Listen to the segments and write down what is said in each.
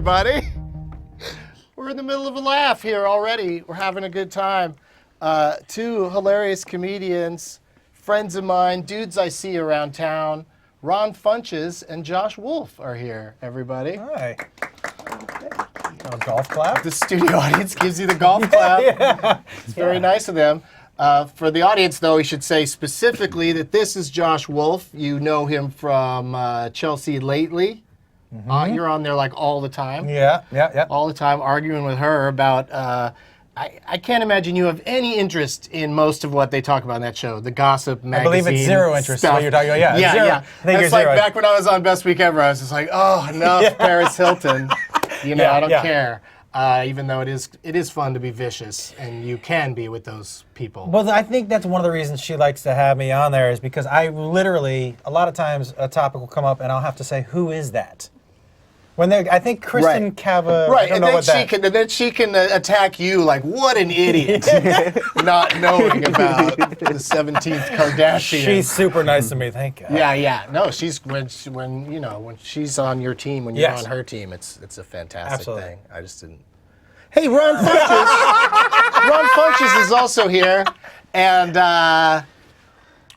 everybody. We're in the middle of a laugh here already. We're having a good time. Two hilarious comedians, friends of mine, dudes I see around town. Ron Funches and Josh Wolf are here, everybody. Hi. A golf clap? The studio audience gives you the golf clap. Yeah. It's very nice of them. For the audience, though, we should say specifically that this is Josh Wolf. You know him from Chelsea Lately. Mm-hmm. You're on there like all the time. Yeah. All the time arguing with her about... I can't imagine you have any interest in most of what they talk about in that show, the gossip magazine. I believe it's zero interest stuff. in what you're talking about. Yeah, zero. Yeah. I think That's like back when I was on Best Week Ever, I was just like, oh, enough, Paris Hilton. You know, I don't care. Even though it is fun to be vicious, and you can be with those people. Well, I think that's one of the reasons she likes to have me on there is because I literally, a lot of times a topic will come up and I'll have to say, who is that? When I think Kristen Cava, right, I don't know what that. And then she can attack you like, what an idiot, not knowing about the 17th Kardashian. She's super nice to me, thank God. Yeah. No, she's when she's on your team, when you're on her team, it's a fantastic thing. I just didn't. Hey, Ron Funches. Ron Funches is also here, and.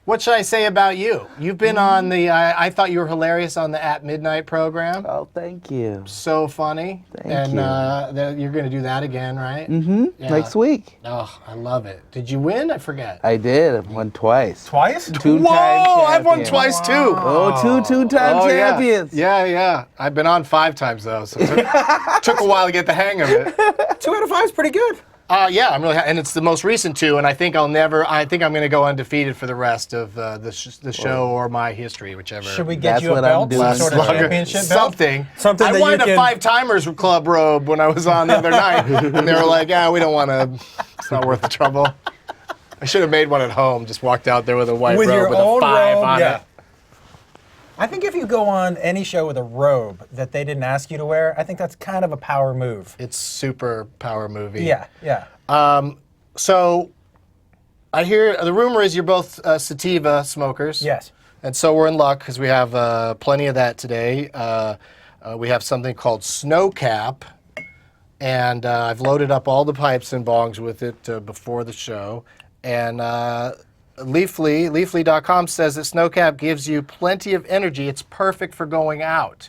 What should I say about you? You've been on the, I thought you were hilarious on the At Midnight program. Oh, thank you. So funny. Thank you. And you're going to do that again, right? Mm-hmm. Yeah. Next week. Oh, I love it. Did you win? I forget. I did. I won twice. Twice? Two-time Whoa! I've won champion. twice too. Oh, two-time champions. Yeah. I've been on 5 times though, so it took a while to get the hang of it. 2 out of 5 is pretty good. Yeah, I'm really, and it's the most recent 2, and I think I'm going to go undefeated for the rest of the show or my history, whichever. Should we get you a belt, some sort of championship belt? Something. I wanted a 5-timers club robe when I was on the other night, and they were like, "Yeah, we don't want to. It's not worth the trouble." I should have made one at home. Just walked out there with a white robe with a 5 on it. I think if you go on any show with a robe that they didn't ask you to wear, I think that's kind of a power move. It's super power movie. Yeah. So I hear the rumor is you're both sativa smokers. Yes. And so we're in luck because we have plenty of that today. We have something called Snow Cap, and I've loaded up all the pipes and bongs with it before the show. And Leafly.com says that Snowcap gives you plenty of energy. It's perfect for going out.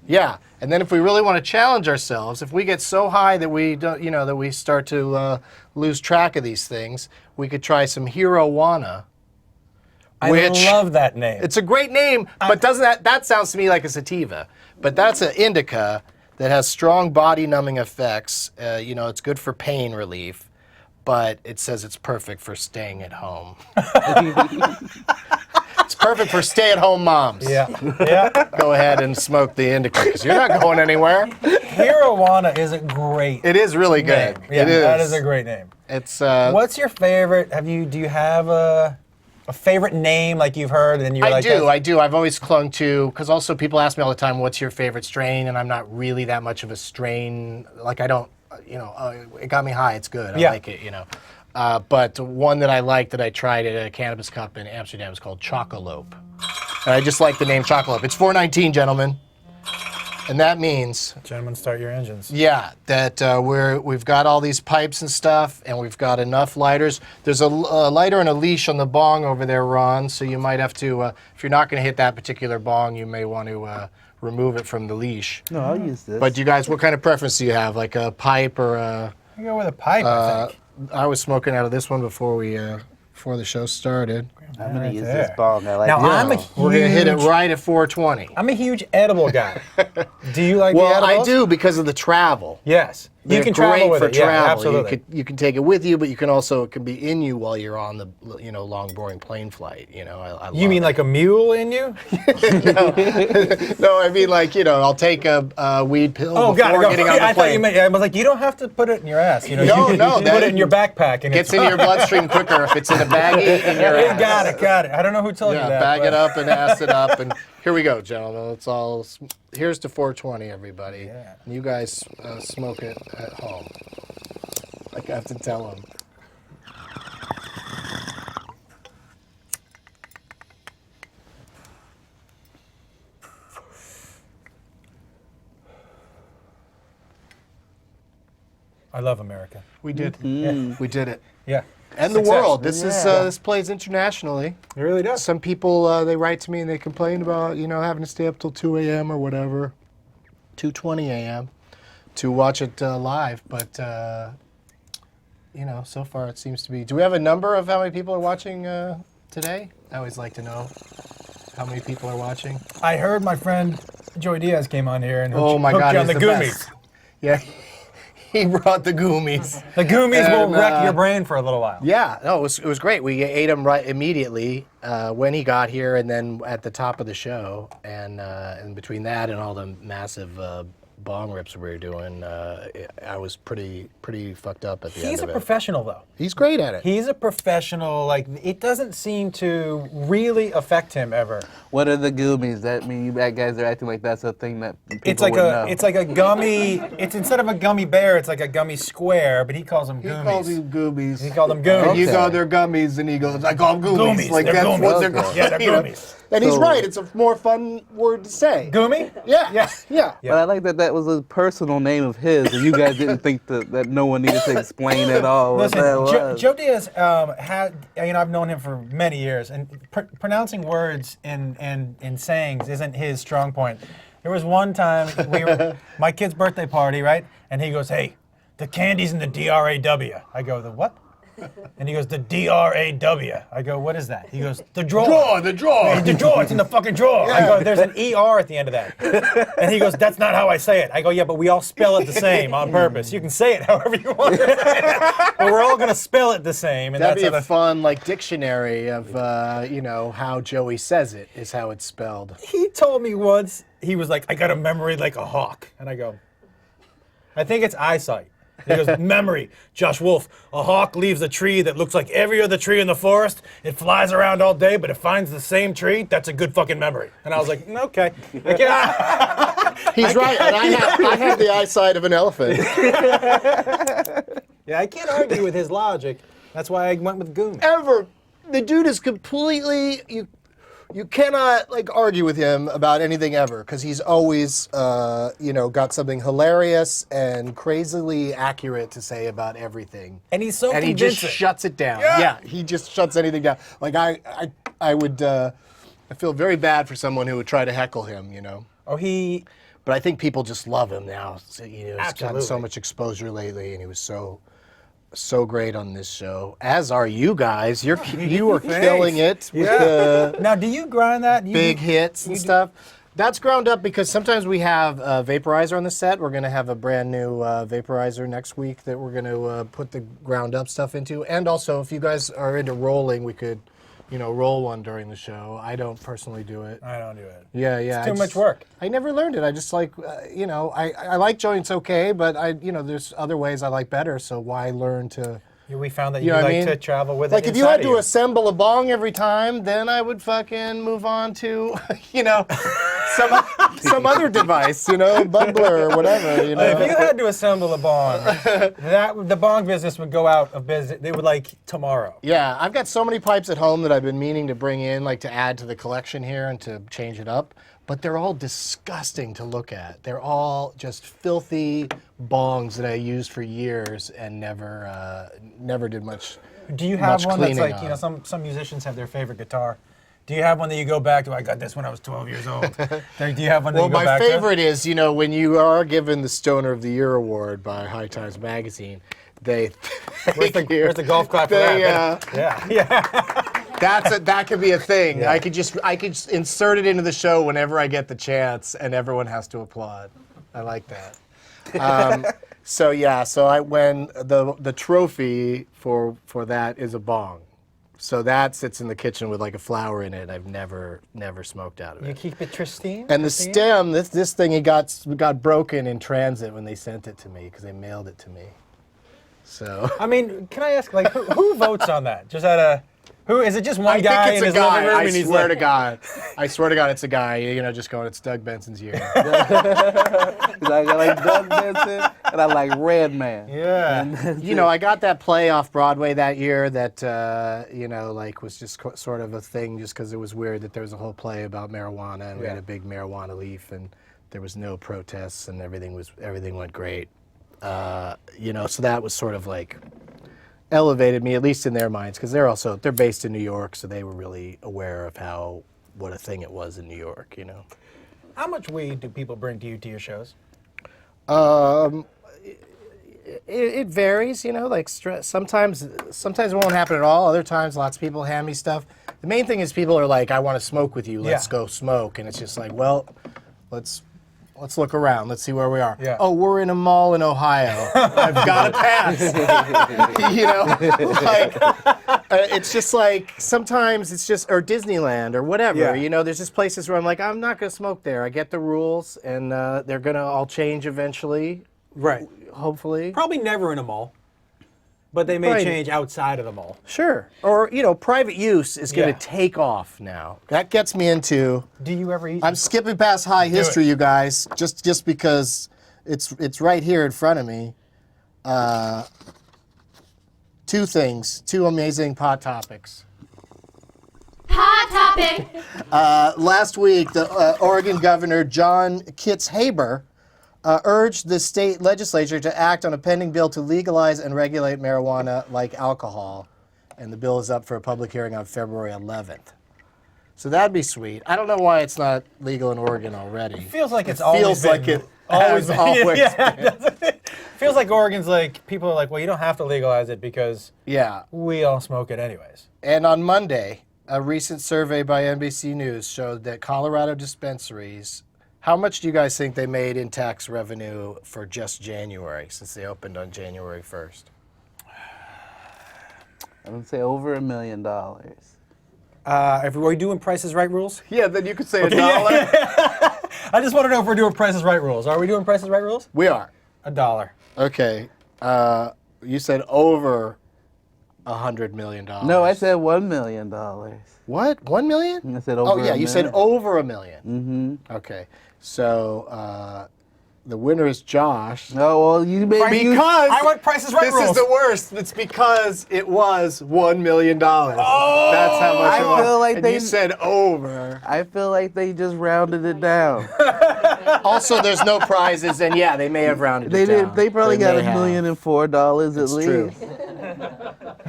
Yeah, and then if we really want to challenge ourselves, if we get so high that we don't, that we start to lose track of these things, we could try some Hero-Wana. I love that name. It's a great name, but doesn't that sounds to me like a sativa? But that's an indica that has strong body-numbing effects. It's good for pain relief. But it says it's perfect for staying at home. It's perfect for stay-at-home moms. Yeah. Go ahead and smoke the indica because you're not going anywhere. Hero-Wana is a great. It is really good. Name. Yeah, it is. That is a great name. It's. What's your favorite? Do you have a favorite name like you've heard and you're like? I do. I've always clung to because also people ask me all the time, "What's your favorite strain?" And I'm not really that much of a strain. Like I don't. It got me high. It's good. I like it, But one that I like that I tried at a Cannabis Cup in Amsterdam is called Chocolope. And I just like the name Chocolope. It's 419, gentlemen. And that means... Gentlemen, start your engines. Yeah, that we've got all these pipes and stuff, and we've got enough lighters. There's a lighter and a leash on the bong over there, Ron, so you might have to, if you're not going to hit that particular bong, you may want to... remove it from the leash. No, I'll use this. But you guys, what kind of preference do you have? Like a pipe or a... I go with a pipe, I think. I was smoking out of this one before the show started. I'm going to use this bong. I like now, it. We're going to hit it right at 420. I'm a huge edible guy. Do you like the edibles? Well, I do because of the travel. Yes. They're you can travel with for it. travel. Yeah, absolutely. You can take it with you, but you can also, it can be in you while you're on the long, boring plane flight. I you mean like a mule in you? No, I mean like, I'll take a weed pill before getting on the plane. I thought you meant, I was like, you don't have to put it in your ass. No, you put it in your backpack. And gets into your bloodstream quicker if it's in a baggie in your ass. Got it. I don't know who told you that. Bag it up and ass it up. And here we go, gentlemen. Here's to 420, everybody. Yeah. You guys smoke it at home. Like I have to tell them. I love America. We did. We did it. Yeah. And the Success. world. This plays internationally. It really does. Some people, they write to me and they complain about, having to stay up till 2 a.m. or whatever, 2:20 a.m. to watch it live. But, so far it seems to be. Do we have a number of how many people are watching today? I always like to know how many people are watching. I heard my friend Joey Diaz came on here and Oh my hooked God, you on he's the the Goomies. best. Yeah, he brought the Goomies. The Goomies will And, wreck your brain for a little while. Yeah, no, it was great. We ate him right immediately when he got here, and then at the top of the show, and in between that and all the massive bong rips we were doing, I was pretty fucked up at the end He's of a it. professional, though. He's great at it. He's a professional. Like, it doesn't seem to really affect him ever. What are the Goomies? That mean you bad guys are acting like that's a thing that people It's like would know. it's like a gummy. It's instead of a gummy bear, it's like a gummy square. But he calls them He Goomies. calls them Goomies. He called them Goomies. And you Okay. go, they're gummies, and he goes, I call them Goomies. Goomies, Like, they're that's Goomies. what they're Okay. called. Yeah, they're you know? Goomies. And he's So- right. It's a more fun word to say. Goomy? Yeah. Yeah. Yeah. But I like that was a personal name of his, and you guys didn't think that no one needed to explain at all what Listen, that was. Joe Diaz had, I've known him for many years, and pronouncing words in sayings isn't his strong point. There was one time my kid's birthday party, right? And he goes, "Hey, the candy's in the DRAW." I go, "The what?" And he goes, "The DRAW." I go, "What is that?" He goes, "The drawer." The drawer. The drawer, it's in the fucking drawer. I go, "There's an ER at the end of that." And he goes, "That's not how I say it." I go, "Yeah, but we all spell it the same on purpose. You can say it however you want to say it. But we're all going to spell it the same." And That'd be that's a how fun dictionary of how Joey says it is how it's spelled. he told me once, he was like, "I got a memory like a hawk." And I go, "I think it's eyesight." He goes, "Memory, Josh Wolf, a hawk leaves a tree that looks like every other tree in the forest. It flies around all day, but it finds the same tree. That's a good fucking memory." And I was like, "Okay." He's right, and I have the eyesight of an elephant. Yeah, I can't argue with his logic. That's why I went with Goomy. Ever, the dude is completely you cannot argue with him about anything ever because he's always got something hilarious and crazily accurate to say about everything. And he's so and he convincing. just shuts it down. Yeah. He just shuts anything down. Like I would I feel very bad for someone who would try to heckle him. Oh, But I think people just love him now. So, he's gotten Absolutely. so much exposure lately, and he was so great on this show. As are you guys. You are killing it with the now, do you grind that? big hits and stuff. That's ground up because sometimes we have a vaporizer on the set. We're going to have a brand new vaporizer next week that we're going to put the ground up stuff into. And also, if you guys are into rolling, we could, roll one during the show. I don't personally do it. I don't do it. Yeah. It's too much work. I never learned it. I just I like joints okay, but there's other ways I like better. So why learn to? We found that You you know what I like mean? to travel with Like it if you had inside to of you. assemble a bong every time, then I would fucking move on to, some other device, bubbler or whatever, If you had to assemble a bong, the bong business would go out of business. They would tomorrow. Yeah, I've got so many pipes at home that I've been meaning to bring in, to add to the collection here and to change it up. But they're all disgusting to look at. They're all just filthy bongs that I used for years and never did much. Do you have much one that's cleaning on. some musicians have their favorite guitar? Do you have one that you go back to? I got this when I was 12 years old. Do you have one that Well, you go my back favorite is, when you are given the Stoner of the Year award by High Times Magazine, they Where's the golf clap for that? Yeah. that could be a thing. Yeah. I could just insert it into the show whenever I get the chance, and everyone has to applaud. I like that. So when the trophy for that is a bong. So that sits in the kitchen with a flower in it. I've never smoked out of You it. keep it pristine? And the pristine? stem, this thing, it got broken in transit when they sent it to me because they mailed it to me. So I mean, can I ask, who votes on that? Just out of... Who is it? Just one guy in his living room? I and he's swear like, to God. I swear to God, it's a guy. Just going, it's Doug Benson's year. I like Doug Benson, and I like Red Man. Yeah. I got that play off Broadway that year that, was just sort of a thing just because it was weird that there was a whole play about marijuana and we had a big marijuana leaf and there was no protests and everything went great. So that was sort of like elevated me, at least in their minds, because they're based in New York, so they were really aware of what a thing it was in New York, How much weed do people bring to you to your shows? It varies, like sometimes it won't happen at all. Other times, lots of people hand me stuff. The main thing is people are like, I want to smoke with you. Let's go smoke. And it's just like, well, let's look around. Let's see where we are. Yeah. Oh, we're in a mall in Ohio. I've got to pass. It's just like sometimes it's just, or Disneyland or whatever. Yeah. There's just places where I'm like, I'm not going to smoke there. I get the rules, and they're going to all change eventually. Right. Hopefully. Probably never in a mall, but they may Right. change outside of the mall. Sure. Or, private use is going to take off now. That gets me into... Do you ever eat? I'm skipping past high history, you guys, just because it's right here in front of me. Two amazing pot topics. Hot topic. Last week, the Oregon Governor John Kitzhaber urged the state legislature to act on a pending bill to legalize and regulate marijuana like alcohol. And the bill is up for a public hearing on February 11th. So that'd be sweet. I don't know why it's not legal in Oregon already. Feels like it's Feels like it always has been. always been. Feels like Oregon's like, people are like, well, you don't have to legalize it because Yeah. we all smoke it anyways. And on Monday, a recent survey by NBC News showed that Colorado dispensaries, how much do you guys think they made in tax revenue for just January, since they opened on January 1st? I would say over $1 million. Are we doing Price is Right rules? Yeah, then you could say $1. I just want to know if we're doing Price is Right rules. Are we doing Price is Right rules? We are. $1. Okay. You said over $100 million. No, I said $1 million. What? 1 million? I said over. Oh, yeah, $1 you said million. over $1 million. Mm-hmm. Okay. So the winner is Josh. Oh, well, you made Because I went Price is Right this rules. is the worst. It's because it was $1 million. Oh, that's how much it was. I feel like and they you said over. I feel like they just rounded it down. Also, there's no prizes, and yeah, they may have rounded They it down. did. They probably got may $1 have. million and $4 at It's least. true.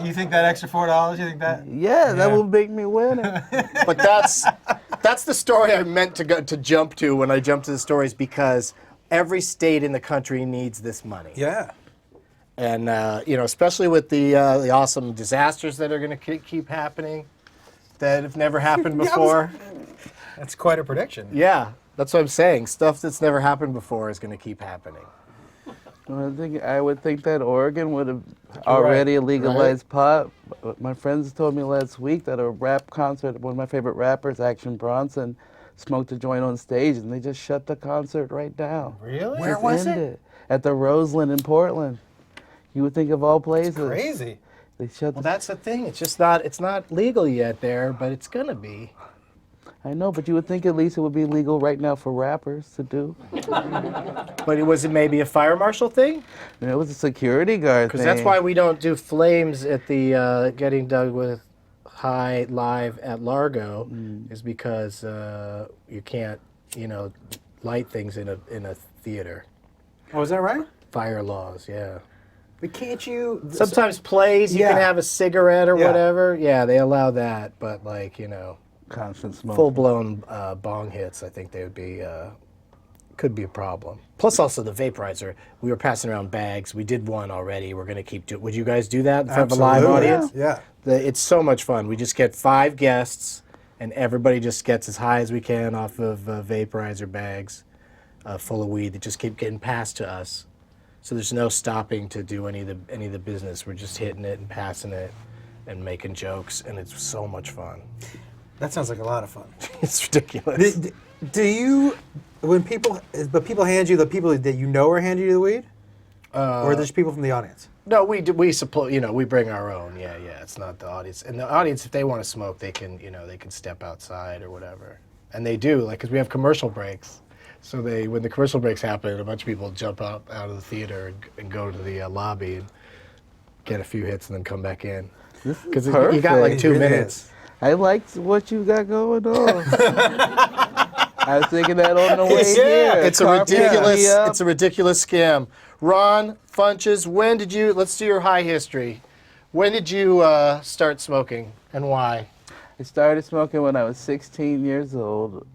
You think that extra $4? You think that? Yeah, that will make me win it. But that's the story I meant to jump to when I jumped to the stories, because every state in the country needs this money. Yeah. And especially with the awesome disasters that are going to keep happening, that have never happened before. That's quite a prediction. Yeah, that's what I'm saying. Stuff that's never happened before is going to keep happening. Well, I would think that Oregon would have already legalized pot. But my friends told me last week that a rap concert, one of my favorite rappers, Action Bronson, smoked a joint on stage, and they just shut the concert right down. Really? Where Just was ended it? At the Roseland in Portland. You would think of all places. Crazy. They shut. Well, that's the thing. It's not legal yet there, but it's going to be. I know, but you would think at least it would be legal right now for rappers to do. But was it maybe a fire marshal thing? And it was a security guard thing. Because that's why we don't do flames at the Getting Dug with High live at Largo, is because you can't, light things in a theater. Oh, is that right? Fire laws, yeah. But can't you? Sometimes plays, you can have a cigarette or Yeah. whatever. Yeah, they allow that, but constant smoke. full-blown bong hits, I think they would be, could be a problem. Plus also the vaporizer. We were passing around bags. We did one already. We're going to keep doing. Would you guys do that in front of a live audience? Yeah. It's so much fun. We just get 5 guests, and everybody just gets as high as we can off of vaporizer bags full of weed that just keep getting passed to us. So there's no stopping to do any of the business. We're just hitting it and passing it and making jokes, and it's so much fun. That sounds like a lot of fun. It's ridiculous. Do you, when people hand you, the people that you know are handing you the weed? Or there's people from the audience? No, we suppose, we bring our own. Yeah. It's not the audience. And the audience, if they want to smoke, they can step outside or whatever. And they do, because we have commercial breaks. So when the commercial breaks happen, a bunch of people jump out of the theater and go to the lobby and get a few hits and then come back in. Because you got like perfect. 2 It really minutes. I liked what you got going on. I was thinking that on the way Yeah, here. It's a ridiculous scam. Ron Funches, let's do your high history. When did you start smoking and why? I started smoking when I was 16 years old,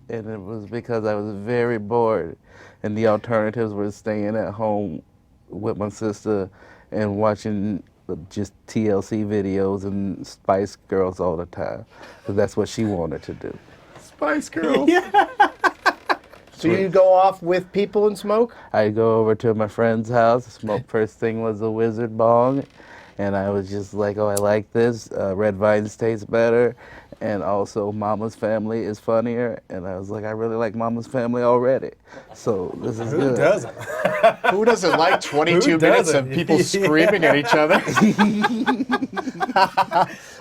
and it was because I was very bored, and the alternatives were staying at home with my sister and watching just TLC videos and Spice Girls all the time, because that's what she wanted to do. Spice Girls. So you go off with people and smoke? I'd go over to my friend's house, smoke. First thing was a Wizard bong, and I was just like, oh, I like this. Red Vines taste better, and also Mama's Family is funnier, and I was like, I really like Mama's Family already, so this is Who good. doesn't? Who doesn't like 22 minutes of people screaming at each other?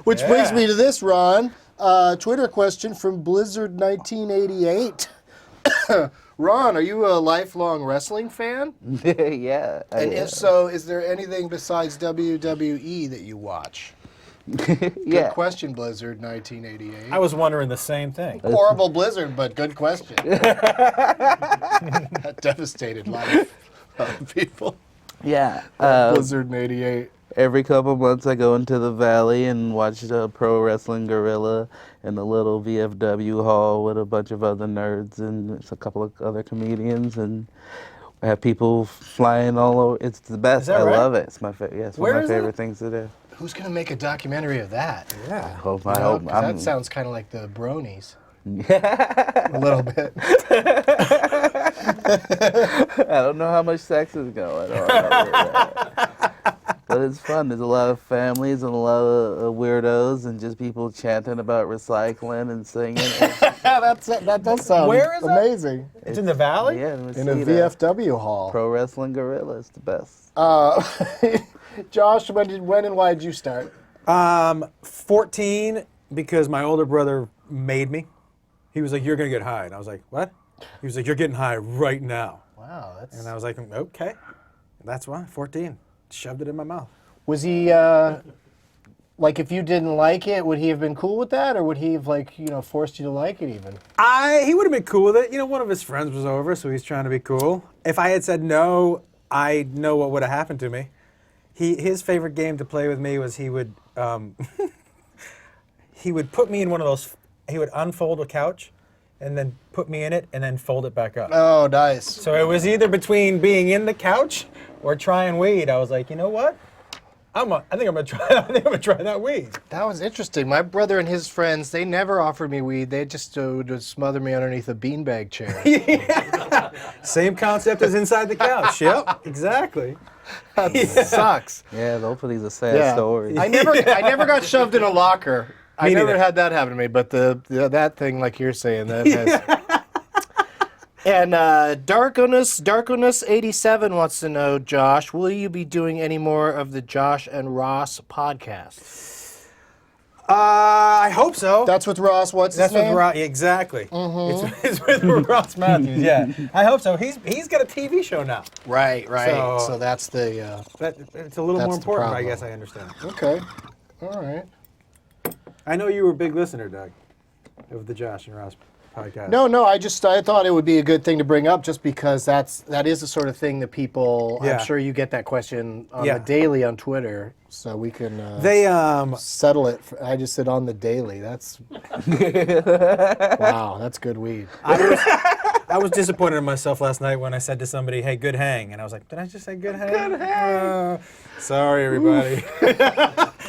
Which brings me to this, Ron. Twitter question from Blizzard1988. Ron, are you a lifelong wrestling fan? Yeah. And if so, is there anything besides WWE that you watch? Yeah. Good question, Blizzard 1988. I was wondering the same thing. Horrible Blizzard, but good question. That devastated life of people. Yeah. Blizzard in 88. Every couple months I go into the Valley and watch the Pro Wrestling Gorilla in the little VFW hall with a bunch of other nerds and a couple of other comedians, and I have people flying all over. It's the best. Is that I right? love it. It's my one of Where my is favorite it? things to do. Who's going to make a documentary of that? Yeah. I hope. You know, 'cause that sounds kind of like the Bronies. A little bit. I don't know how much sex is going on. But it's fun. There's a lot of families and a lot of weirdos and just people chanting about recycling and singing. that does sound Where is it? amazing. It's in the Valley? Yeah, In a VFW hall. Pro Wrestling Gorilla is the best. Josh, when and why did you start? 14, because my older brother made me. He was like, you're going to get high. And I was like, what? He was like, you're getting high right now. Wow, that's... And I was like, okay. That's why, 14. Shoved it in my mouth. Was he, like, if you didn't like it, would he have been cool with that? Or would he have, like, forced you to like it even? He would have been cool with it. One of his friends was over, so he's trying to be cool. If I had said no, I know what would have happened to me. His favorite game to play with me was he would put me in one of those, he would unfold a couch and then put me in it and then fold it back up. Oh, nice. So it was either between being in the couch or trying weed. I was like, you know what? I think I'm gonna try that weed. That was interesting. My brother and his friends, they never offered me weed. They just would smother me underneath a beanbag chair. Yeah. Same concept as inside the couch. Yep, exactly. That sucks. Yeah, both of these are sad stories. I never got shoved in a locker. I never neither. had that happen to me, but that thing, like you're saying, that has... And Darkonus87 wants to know, Josh, will you be doing any more of the Josh and Ross podcast? I hope so. That's with Ross. What's his name? With Ross. Exactly. It's with Ross Matthews. Yeah, I hope so. He's got a TV show now. Right. So- So that's the... It's a little That's more the important, I problem. guess I understand. Okay. All right. I know you were a big listener, Doug, of the Josh and Ross podcast. No, I thought it would be a good thing to bring up just because that is the sort of thing that people, Yeah. I'm sure you get that question on Yeah. the daily on Twitter, so we can They settle it. I just said on the daily. That's, wow, that's good weed. I was disappointed in myself last night when I said to somebody, "Hey, good hang," and I was like, "Did I just say good hang?" Good hang. Sorry, everybody.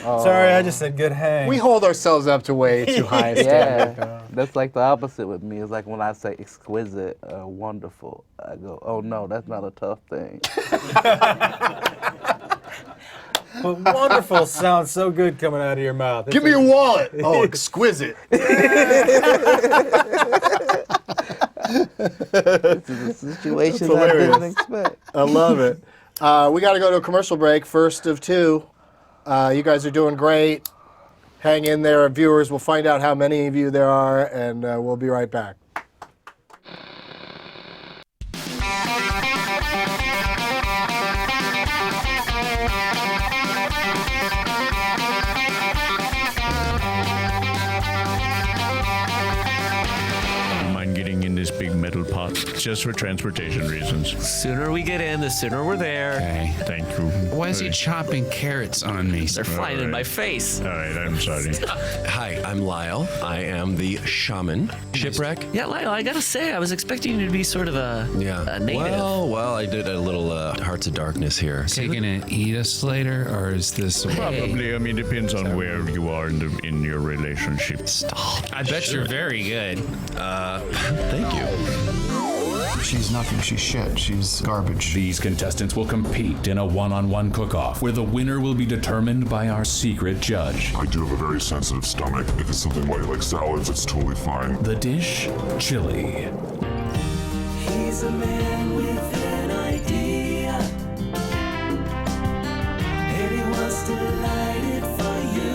Sorry, I just said good hang. We hold ourselves up to way too high a standard. Yeah, that's like the opposite with me. It's like when I say exquisite, wonderful, I go, oh no, that's not a tough thing. But wonderful sounds so good coming out of your mouth. Give me your wallet. Oh, exquisite. This is a situation I hilarious. didn't expect. I love it. We got to go to a commercial break, first of two. You guys are doing great. Hang in there, viewers. We'll find out how many of you there are, and we'll be right back. Mind getting into metal pot, just for transportation reasons. Sooner we get in, the sooner we're there. Okay. Thank you. Why is he chopping carrots on me? They're flying in my face. All right, I'm sorry. Hi, I'm Lyle. I am the shaman. Shipwreck? Yeah, Lyle, I gotta say, I was expecting you to be sort of a native. Well, I did a little Hearts of Darkness here. Is he gonna eat us later, or is this? Probably. I mean, depends on where you are in your relationship. Stop. I bet you're very good. Thank you. She's nothing. She's shit. She's garbage. These contestants will compete in a one-on-one cook-off, where the winner will be determined by our secret judge. I do have a very sensitive stomach. If it's something like salads, it's totally fine. The dish, chili. He's a man with an idea, and he wants to light it for you.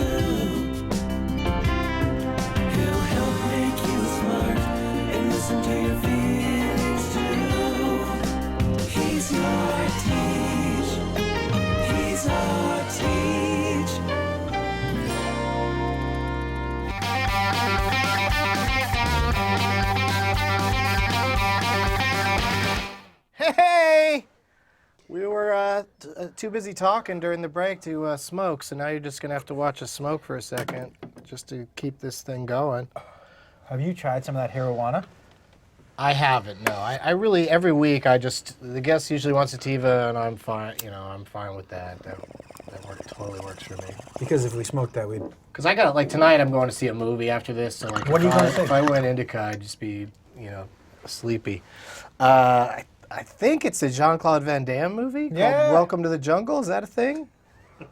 He'll help make you smart and listen to your feelings too. He's your teach. He's our teach. Hey! We were too busy talking during the break to smoke, so now you're just going to have to watch us smoke for a second just to keep this thing going. Have you tried some of that marijuana? I haven't, no. I really, every week, the guest usually wants sativa, and I'm fine, I'm fine with that. That totally works for me. Because if we smoked that, we'd... Because like tonight I'm going to see a movie after this, so like, what are you going to see? If I went indica, I'd just be, sleepy. I think it's a Jean-Claude Van Damme movie called Welcome to the Jungle. Is that a thing? I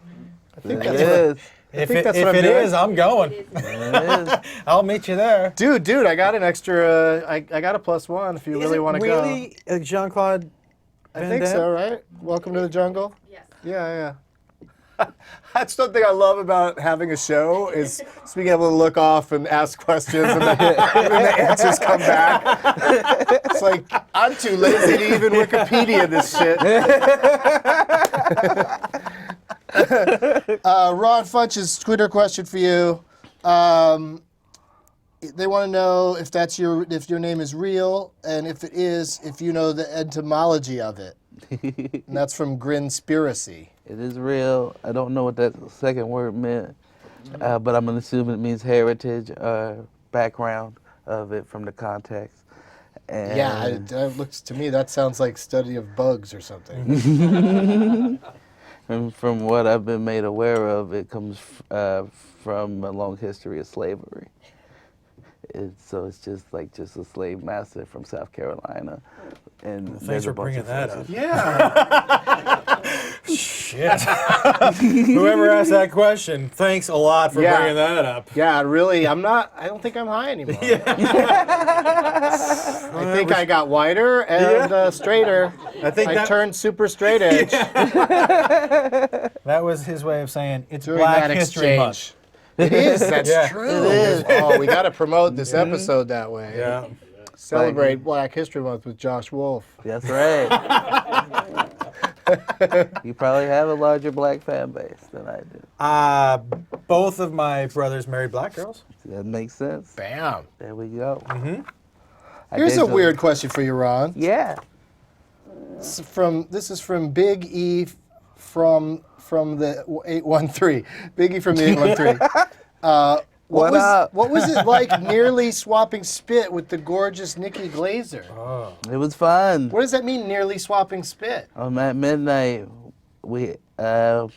think It is. If it is, I'm going. It is. I'll meet you there. Dude, I got an extra, I got a +1 if you really want to go. Really Jean-Claude Van I think Damme? so, right? Welcome to the Jungle? Yes. Yeah. That's something I love about having a show is just being able to look off and ask questions and then the answers come back. It's like, I'm too lazy to even Wikipedia this shit. Ron Funches, Twitter question for you. They want to know if your name is real, and if it is, if you know the etymology of it. And that's from Grinspiracy. It is real. I don't know what that second word meant, but I'm going to assume it means heritage or background of it from the context. And Yeah, it looks to me that sounds like study of bugs or something. And from what I've been made aware of, it comes from a long history of slavery. So it's just a slave master from South Carolina. And Thanks for bringing that up. Yeah. Shit. Whoever asked that question, thanks a lot for bringing that up. Yeah, really, I don't think I'm high anymore. I think I got whiter and straighter. I turned super straight edge. That was his way of saying it's During Black that History Month. It is, that's true. It is. Oh, we got to promote this episode that way. Yeah. Celebrate Black History Month with Josh Wolf. That's right. You probably have a larger black fan base than I do. Both of my brothers married black girls. That makes sense. Bam. There we go. Mm-hmm. Here's a weird question for you, Ron. Yeah. This is from Big E from the 813. Big E from the 813. What was it like nearly swapping spit with the gorgeous Nikki Glazer? Oh. It was fun. What does that mean, nearly swapping spit? At midnight, we had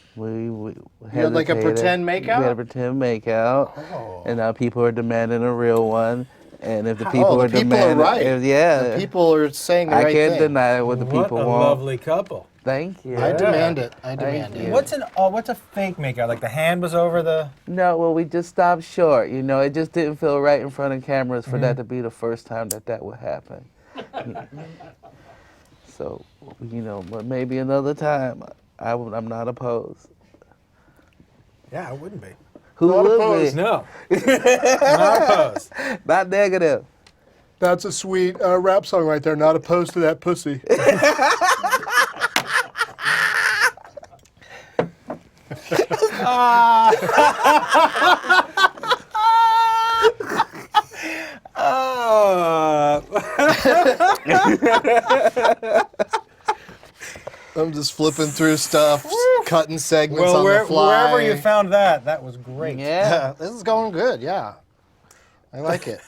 like a pretend makeout? We had a pretend makeout, and people are demanding a real one. And if the people are demanding, right. The people are saying the right thing. I can't deny what the people want. What a lovely couple. Thank you. I demand it. I demand it. What's a fake makeout? Like the hand was over the... No, well, we just stopped short. It just didn't feel right in front of cameras for that to be the first time that would happen. So, but maybe another time. I'm not opposed. Yeah, I wouldn't be. Who Not would opposed. be? No. Not opposed. Not negative. That's a sweet rap song right there. Not opposed to that pussy. I'm just flipping through stuff, cutting segments on the fly. Wherever you found that was great. Yeah. This is going good, yeah. I like it.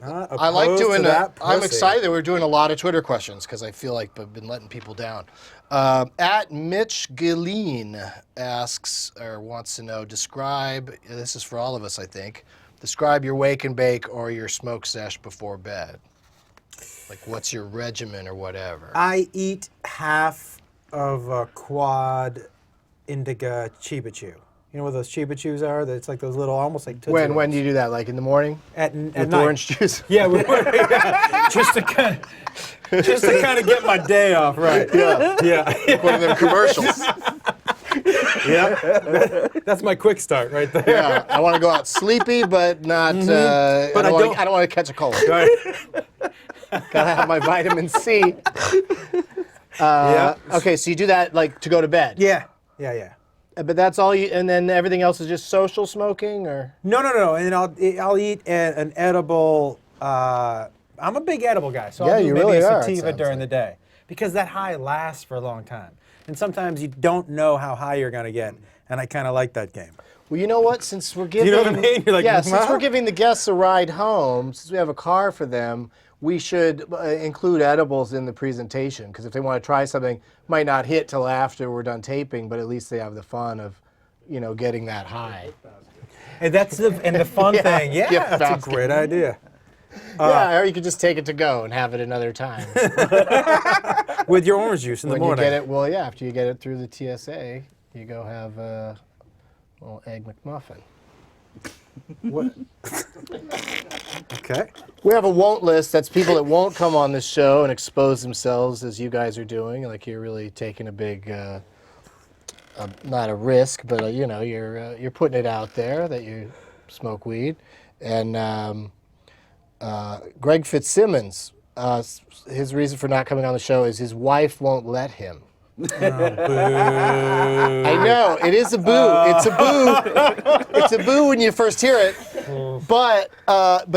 I like doing that. I'm excited that we're doing a lot of Twitter questions because I feel like I've been letting people down. At Mitch Gilleen asks or wants to know, describe, this is for all of us, I think, describe your wake and bake or your smoke sesh before bed. Like, what's your regimen or whatever? I eat half of a quad indica Chiba Chew. You know what those Chiba Chews are? It's like those little, almost like Tootsie When Rolls. do you do that? Like in the morning? At With night. orange juice? Yeah, just to kind of get my day off right. Yeah. One of them commercials. Yeah, that's my quick start right there. Yeah, I want to go out sleepy, but not. But I don't want to catch a cold. Right. Gotta have my vitamin C. Okay, so you do that like to go to bed. Yeah. But that's all you, and then everything else is just social smoking, or? No. And I'll eat an edible. I'm a big edible guy, so Yeah, I'll do you maybe really a are, it sativa sounds during the day because that high lasts for a long time. And sometimes you don't know how high you're gonna get, and I kind of like that game. Well, you know what? Since we're giving, You know what I mean? You're like, since "Well." we're giving the guests a ride home, since we have a car for them, we should include edibles in the presentation because if they want to try something, might not hit till after we're done taping, but at least they have the fun of, getting that high. And that's the fun thing. Yeah, gift that's a basket. great idea. Yeah, or you could just take it to go and have it another time. With your orange juice in the When morning. you get it, well, yeah, after you get it through the TSA, you go have a little egg McMuffin. What? Okay. We have a won't list. That's people that won't come on this show and expose themselves as you guys are doing. Like you're really taking a big, not a risk, but you're putting it out there that you smoke weed. And Greg Fitzsimmons, his reason for not coming on the show is his wife won't let him. Oh, boo. I know, it is a boo. It's a boo. It's a boo when you first hear it. But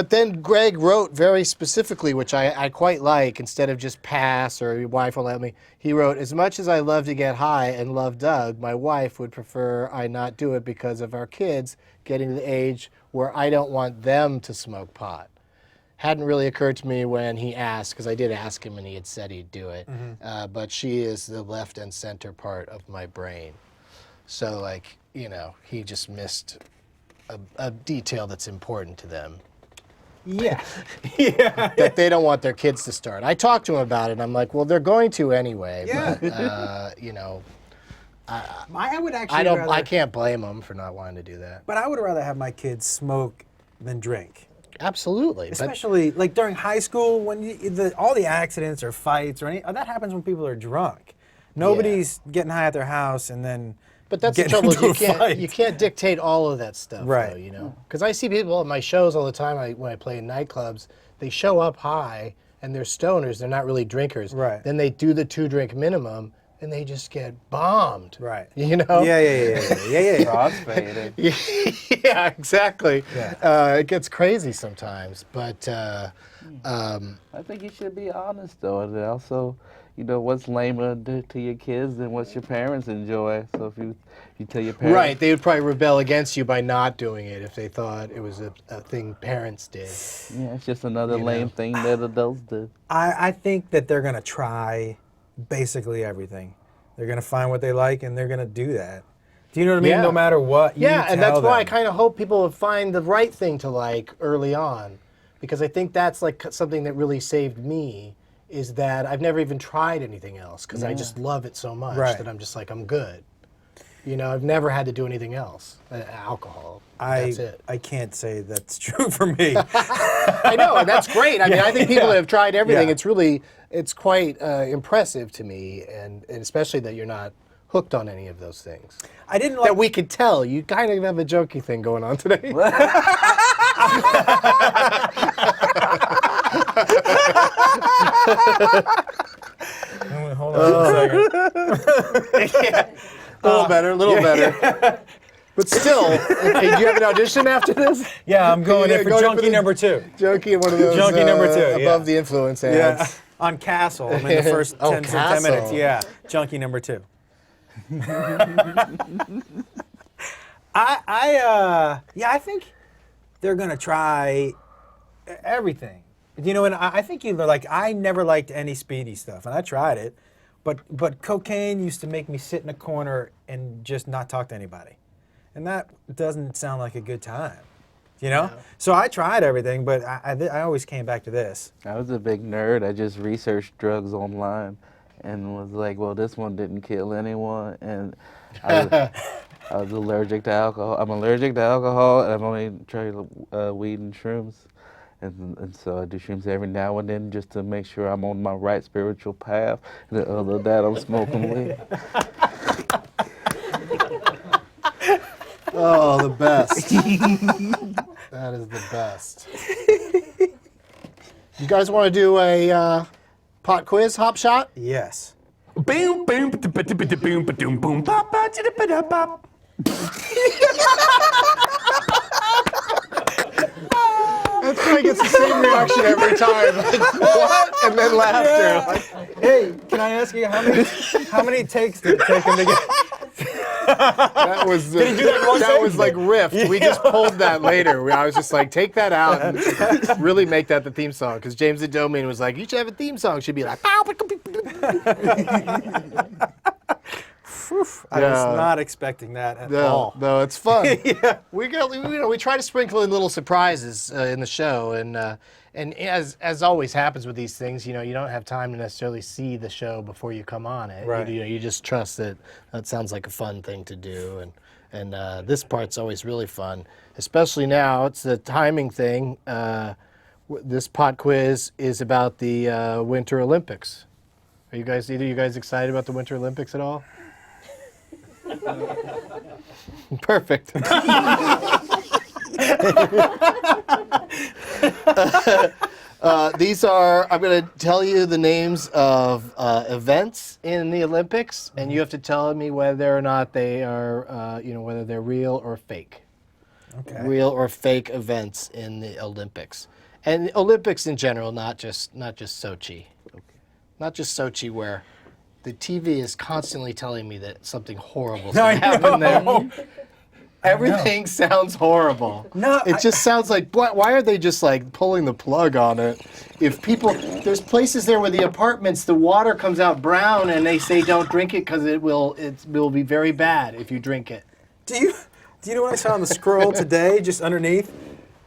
then Greg wrote very specifically, which I quite like, instead of just pass or your wife won't let me, he wrote, as much as I love to get high and love Doug, my wife would prefer I not do it because of our kids getting to the age where I don't want them to smoke pot. Hadn't really occurred to me when he asked, because I did ask him and he had said he'd do it, but she is the left and center part of my brain. So he just missed a detail that's important to them. Yeah. That they don't want their kids to start. I talked to him about it and I'm like, well, they're going to anyway, Yeah. but I would actually I can't blame them for not wanting to do that. But I would rather have my kids smoke than drink. Absolutely. Especially like during high school when all the accidents or fights or that happens when people are drunk. Nobody's getting high at their house and then But that's the getting trouble. into a You fight. can't dictate all of that stuff, Right. though, Because I see people at my shows all the time. When I play in nightclubs, they show up high and they're stoners. They're not really drinkers. Right. Then they do the 2-drink minimum and they just get bombed. Right. You know? Yeah. Crossfaded. Yeah, exactly. Yeah. It gets crazy sometimes, but I think you should be honest though, and also, what's lamer to your kids than what your parents enjoy. So if you tell your parents, right, they would probably rebel against you by not doing it if they thought it was a thing parents did. Yeah, it's just another lame thing that adults do. I think that they're gonna try basically everything. They're gonna find what they like and they're gonna do that. Do you know what I mean? Yeah. No matter what. You Yeah, and that's tell why I them. kind of hope people will find the right thing to like early on, because I think that's like something that really saved me. Is that I've never even tried anything else because I just love it so much that I'm just like I'm good. I've never had to do anything else. Alcohol. That's it. I can't say that's true for me. I know, and that's great. I mean, I think people that have tried everything, it's quite impressive to me, and especially that you're not hooked on any of those things. I didn't like that we could tell. You kind of have a jokey thing going on today. Hold on a second. A little better. But still, do you have an audition after this? Yeah, I'm going in for junkie number 2. Junkie, one of those Junkie number 2, above the influence ads. Yeah, on Castle. I'm in the first 10 minutes. Yeah, junkie number 2. I think they're gonna try everything. You know, and I think I never liked any speedy stuff, and I tried it, but cocaine used to make me sit in a corner and just not talk to anybody, and that doesn't sound like a good time. You know? Yeah. So I tried everything, but I always came back to this. I was a big nerd. I just researched drugs online and was like, well, this one didn't kill anyone, and I was allergic to alcohol. I'm allergic to alcohol, and I've only tried weed and shrooms. And so I do shrooms every now and then just to make sure I'm on my right spiritual path. And other than that, I'm smoking weed. Oh, the best. That is the best. You guys want to do a pot quiz, hop shot? Yes. Boom, boom, boom, boom, boom, pop, pop. That's why he gets the same reaction every time. Like, what? And then laughter. Yeah. Like, hey, can I ask you how many takes did it take him to get? That was that was like riffed. Yeah. We just pulled that later. I was just like, take that out and really make that the theme song. Because James the Domain was like, you should have a theme song. It should be like. I was not expecting that at all. No, it's fun. Yeah. We try to sprinkle in little surprises in the show, and as always happens with these things, you don't have time to necessarily see the show before you come on it. Right. You just trust that sounds like a fun thing to do, and this part's always really fun, especially now. It's the timing thing. This pot quiz is about the Winter Olympics. Are you guys excited about the Winter Olympics at all? Perfect. I'm going to tell you the names of events in the Olympics, and you have to tell me whether or not they are, whether they're real or fake. Okay. Real or fake events in the Olympics. And the Olympics in general, not just Sochi. Okay. Not just Sochi, where the TV is constantly telling me that something horrible is going to happen there. Everything sounds horrible. No, it just sounds like, why are they just like pulling the plug on it? If there's places there where the apartments, the water comes out brown, and they say don't drink it because it will be very bad if you drink it. Do you know what I saw on the scroll today, just underneath?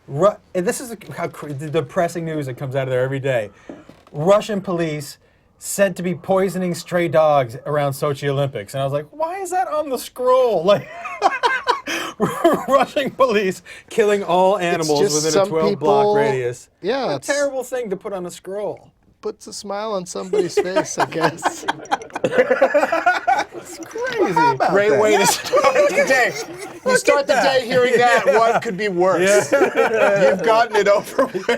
And this is the depressing news that comes out of there every day. Russian police said to be poisoning stray dogs around Sochi Olympics. And I was like, why is that on the scroll? Like, Russian police killing all animals within a 12-block radius. Yeah. What a terrible thing to put on a scroll. Puts a smile on somebody's face, I guess. It's crazy. Great way to start the day. You start the day hearing that, what could be worse? Yeah. You've gotten it over with.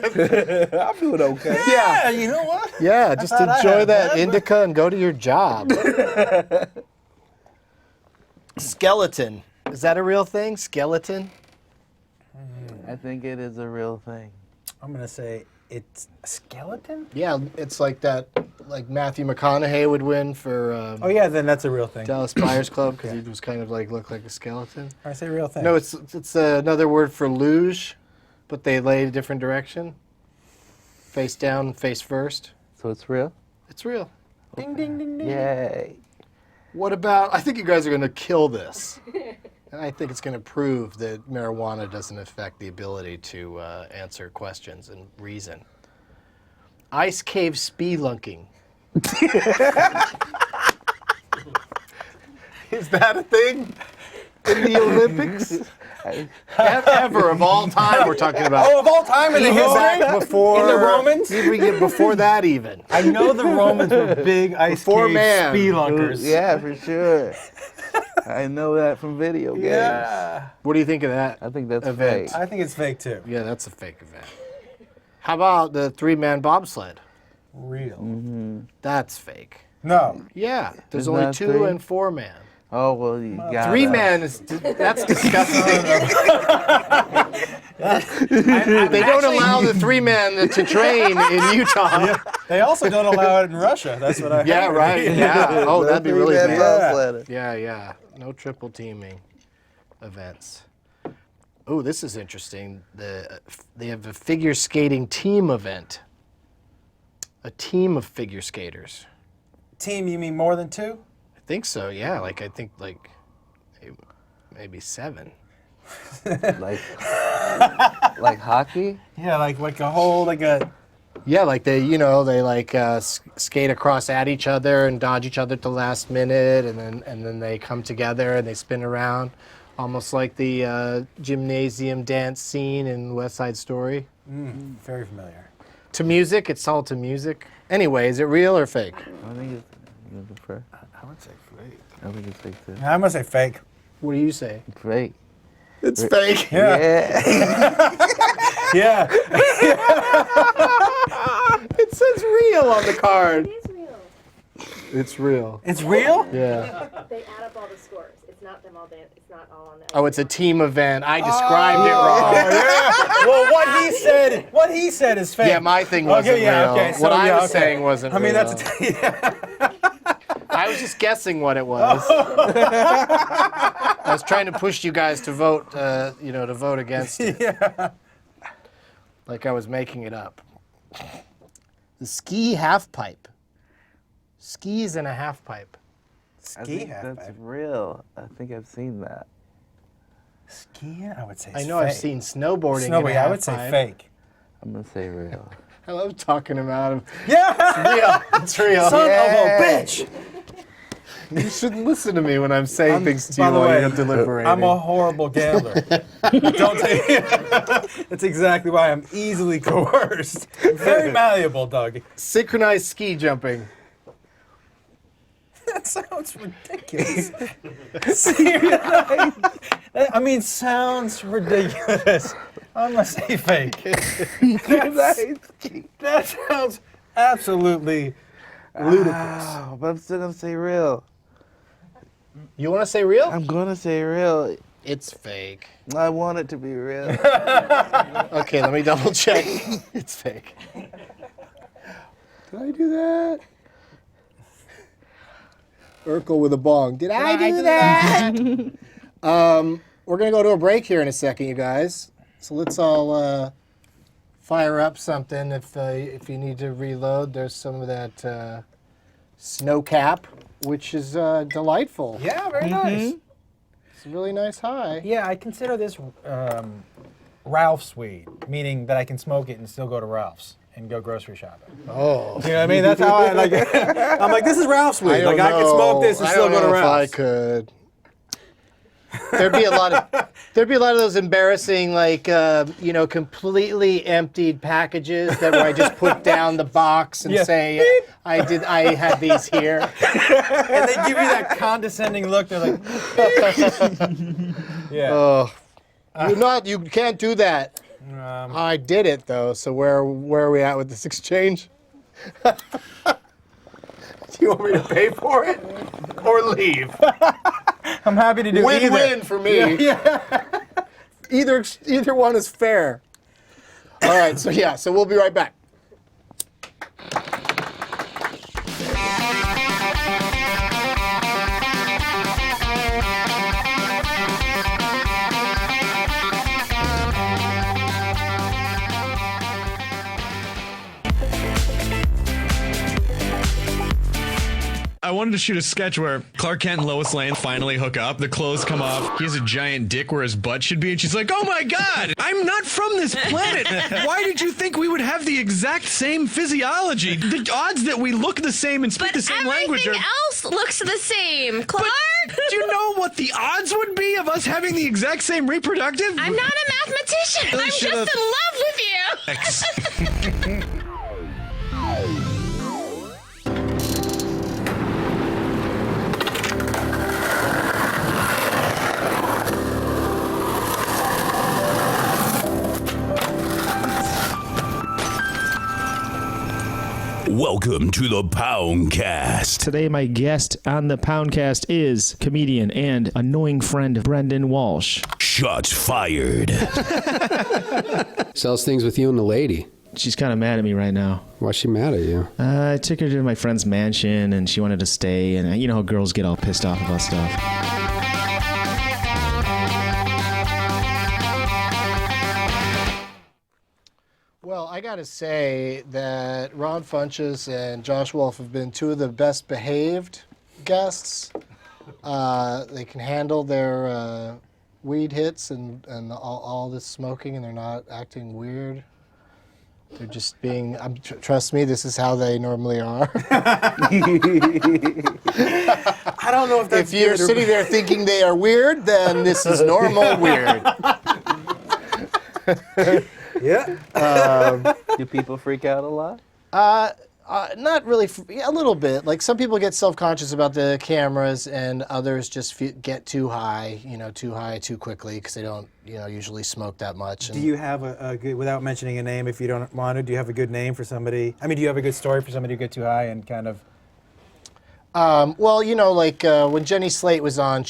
I'm doing okay. Yeah, you know what? Yeah, just enjoy that indica and go to your job. Skeleton. Is that a real thing? Skeleton? I think it is a real thing. I'm going to say it's a skeleton? Yeah, it's like that, like Matthew McConaughey would win for oh yeah, then that's a real thing. Dallas Buyers Club, because he was kind of like, looked like a skeleton. I say real thing. No, it's another word for luge, but they lay a different direction. Face down, face first. So it's real? It's real. Ding, ding, ding, ding. Yay. What about, I think you guys are going to kill this. And I think it's going to prove that marijuana doesn't affect the ability to answer questions and reason. Ice cave spelunking. Is that a thing in the Olympics? Ever of all time we're talking about. Oh, of all time in the history? Before, in the Romans? Did we get before that even? I know the Romans were big ice cave spelunkers. Yeah, for sure. I know that from video games. Yeah. What do you think of that? I think that's event? fake. I think it's fake too. Yeah, that's a fake event. How about the 3-man bobsled? Real. Mm-hmm. That's fake. No. Yeah, there's Is only that 2 three? and 4-man. Oh, well, you got Three men is that's disgusting. They don't allow the 3 men to train in Utah. Yeah. They also don't allow it in Russia. That's what I heard. Yeah, right. Yeah. Oh, that'd be really three-man bad. bobsledder. Yeah. No triple teaming events. Oh, this is interesting. They have a figure skating team event. A team of figure skaters. Team, you mean more than 2? I think so. Yeah. I think maybe 7. Like hockey? Yeah, like a whole Yeah, they skate across at each other and dodge each other at the last minute, and then they come together and they spin around, almost like the gymnasium dance scene in West Side Story. Very familiar. To music, it's all to music. Anyway, is it real or fake? I think it's fair. I would say fake. I think it's fake too. I'm gonna say fake. What do you say? Fake. It's fake. Yeah. Yeah. It says real on the card. It is real. It's real. It's real? Yeah. They add up all the scores. It's not them all dance. It's not all on that. Oh, it's a team event. I described it wrong. Yeah. Well, what he said is fake. Yeah, my thing wasn't okay, yeah, real. Okay. So, what I yeah, was okay. saying wasn't real. I mean, that's I was just guessing what it was. I was trying to push you guys to vote, to vote against it. Yeah. Like I was making it up. The ski half pipe. Skis in a half pipe. I think that's real. I think I've seen that. Skiing? I would say I know I've seen snowboarding in a I half would say pipe. fake. I'm gonna say real. I love talking him out of Yeah. It's real. Son of a bitch. You shouldn't listen to me when I'm saying things to you By the while way, you're deliberating. I'm a horrible gambler. Don't take That's exactly why I'm easily coerced. Very malleable, Doug. Synchronized ski jumping. That sounds ridiculous. Seriously? I mean, sounds ridiculous. I'm gonna say fake. That sounds absolutely ludicrous. Oh, but I'm still gonna say real. You want to say real? I'm gonna say real. It's fake. I want it to be real. Okay, let me double check. It's fake. Did I do that? Urkel with a bong. Did I do that? We're going to go to a break here in a second, you guys. So let's all fire up something. If you need to reload, there's some of that snow cap, which is delightful. Yeah, very nice. It's a really nice high. Yeah, I consider this Ralph's weed, meaning that I can smoke it and still go to Ralph's and go grocery shopping. Oh. You know what I mean? That's how I like it. I'm like, this is Ralph's weed. I can smoke this and still go to Ralph's. I could. There'd be a lot of those embarrassing, completely emptied packages where I just put down the box and say, I had these here. And they give you that condescending look. They're like, yeah. Oh, you can't do that. I did it though. So where are we at with this exchange? Do you want me to pay for it or leave? I'm happy to do either. Win-win for me. Yeah. Either one is fair. All right, so we'll be right back. I wanted to shoot a sketch where Clark Kent and Lois Lane finally hook up. The clothes come off. He has a giant dick where his butt should be. And she's like, oh my God, I'm not from this planet. Why did you think we would have the exact same physiology? The odds that we look the same and speak the same language are... everything else looks the same, Clark. But do you know what the odds would be of us having the exact same reproductive? I'm not a mathematician. I'm just in love with you. Welcome Welcome to the Poundcast. Today, my guest on the Poundcast is comedian and annoying friend Brendan Walsh. Shots fired. Sells things with you and the lady. She's kind of mad at me right now. Why's she mad at you? I took her to my friend's mansion, and she wanted to stay, and you know how girls get all pissed off about stuff. Well, I got to say that Ron Funches and Josh Wolf have been two of the best behaved guests. They can handle their weed hits and all this smoking, and they're not acting weird. They're just being, trust me, this is how they normally are. I don't know if that's If you're sitting there thinking they are weird, then this is normal weird. Yeah. Do people freak out a lot? Not really, a little bit. Like some people get self-conscious about the cameras, and others just get too high too quickly because they don't, usually smoke that much. Do you have a good, without mentioning a name, if you don't want to, do you have a good name for somebody? I mean, do you have a good story for somebody who get too high and kind of? Well, when Jenny Slate was on,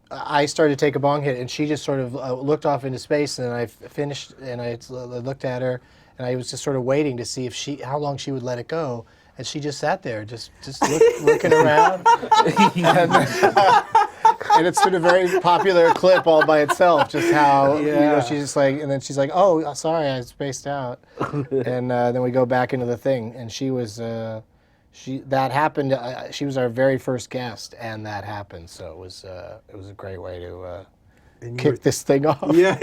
I started to take a bong hit, and she just sort of looked off into space, and I finished, and I looked at her, and I was just sort of waiting to see how long she would let it go, and she just sat there, just looking around, and it's been a very popular clip all by itself, just how she's just like, and then she's like, oh, sorry, I spaced out, and then we go back into the thing, and she was. That happened. She was our very first guest, and that happened. So it was a great way to kick this thing off. Yeah.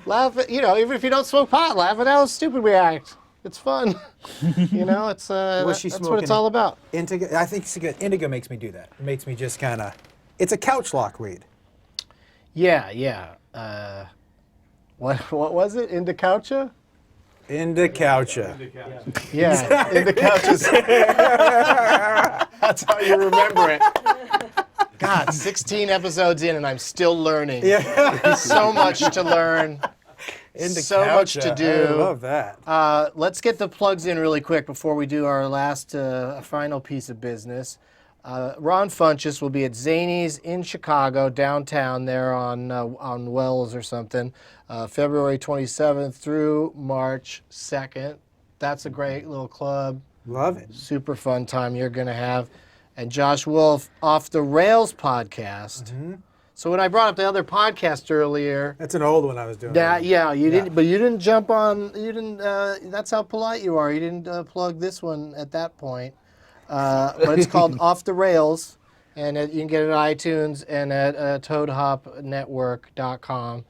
Laugh at, even if you don't smoke pot, laugh at how stupid we act. It's fun. It's that's what it's all about. Indigo, I think indigo makes me do that. It makes me just kind of. It's a couch lock weed. Yeah. What was it? Indica? Indica. Yeah, Indica. That's how you remember it. God, 16 episodes in, and I'm still learning. Yeah. So much to learn. So much to do. I love that. Let's get the plugs in really quick before we do our last final piece of business. Ron Funches will be at Zany's in Chicago, downtown there on Wells or something, February 27th through March 2nd. That's a great little club. Love it. Super fun time you're going to have. And Josh Wolf, Off the Rails podcast. Mm-hmm. So when I brought up the other podcast earlier, that's an old one I was doing. Didn't, but you didn't jump on. You didn't. That's how polite you are. You didn't plug this one at that point. But it's called Off the Rails, and you can get it at iTunes and at ToadHopNetwork.com.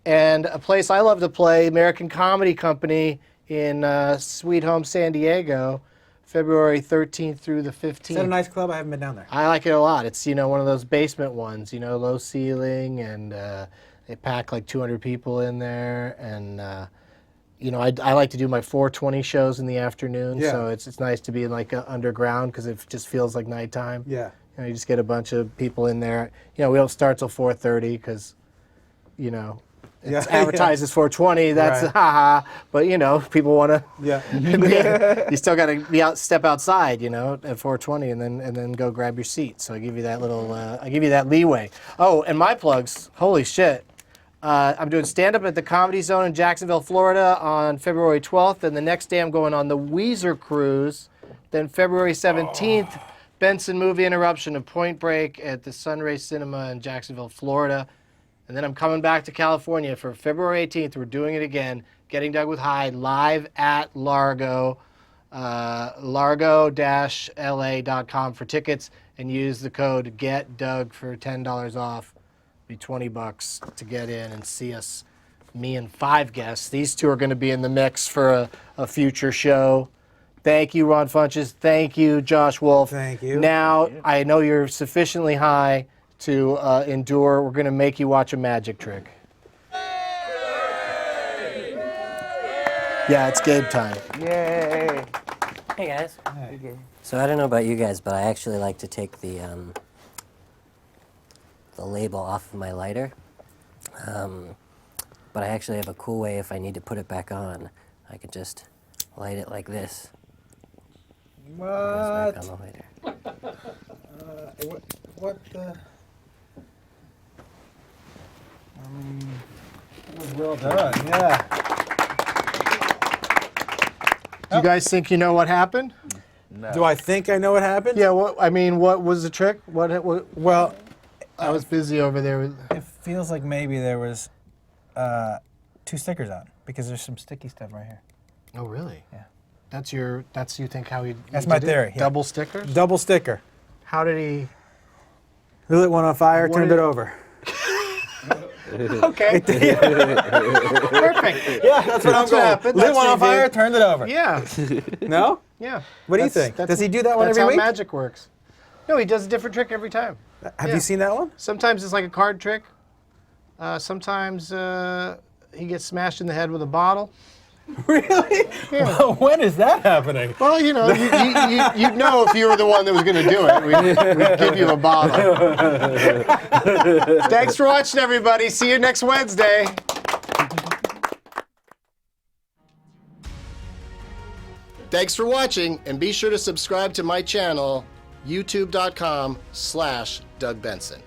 And a place I love to play, American Comedy Company in Sweet Home San Diego, February 13th through the 15th. Is that a nice club? I haven't been down there. I like it a lot. It's, one of those basement ones, low ceiling, and they pack like 200 people in there. And, I like to do my 4:20 shows in the afternoon, so it's nice to be in like underground because it just feels like nighttime. Yeah. You just get a bunch of people in there. We don't start till 4:30 because, it's advertised as 4:20. That's right. haha. But people want to. Yeah. You still got to step outside, at 4:20, and then go grab your seat. So I give you that little. I give you that leeway. Oh, and my plugs. Holy shit. I'm doing stand-up at the Comedy Zone in Jacksonville, Florida on February 12th, and the next day I'm going on the Weezer Cruise. Then February 17th, Benson Movie Interruption of Point Break at the Sunray Cinema in Jacksonville, Florida. And then I'm coming back to California for February 18th. We're doing it again, Getting Dug with Hyde, live at Largo, largo-la.com for tickets, and use the code GETDUG for $10 off. Be $20 to get in and see us, me and 5 guests. These 2 are going to be in the mix for a future show. Thank you, Ron Funches. Thank you, Josh Wolf. Thank you. Now, I know you're sufficiently high to endure. We're going to make you watch a magic trick. Yeah, it's Gabe time. Yay! Hey, guys. Hey. So I don't know about you guys, but I actually like to take the label off of my lighter. But I actually have a cool way if I need to put it back on. I could just light it like this. What? On the later. What the? I mean, that was well done. Yeah. Do you guys think you know what happened? No. Do I think I know what happened? Yeah. What was the trick? Well, I was busy over there. It feels like maybe there was 2 stickers on because there's some sticky stuff right here. Oh, really? Yeah. That's you think how he. That's he my did theory. It? Yeah. Double stickers. Double sticker. How did he? He lit one on fire, turned it over. Okay. Perfect. Yeah, that's what I'm going. Happened. Lit That's one what on he fire, did. turned it over. Yeah. No? Yeah. What do you think? Does he do that one that's every week? how magic works. No, he does a different trick every time. Have you seen that one? Sometimes it's like a card trick. Sometimes he gets smashed in the head with a bottle. Really? Yeah. Well, when is that happening? Well, you'd know if you were the one that was going to do it. We'd give you a bottle. Thanks for watching, everybody. See you next Wednesday. Thanks for watching, and be sure to subscribe to my channel, youtube.com/Doug Benson.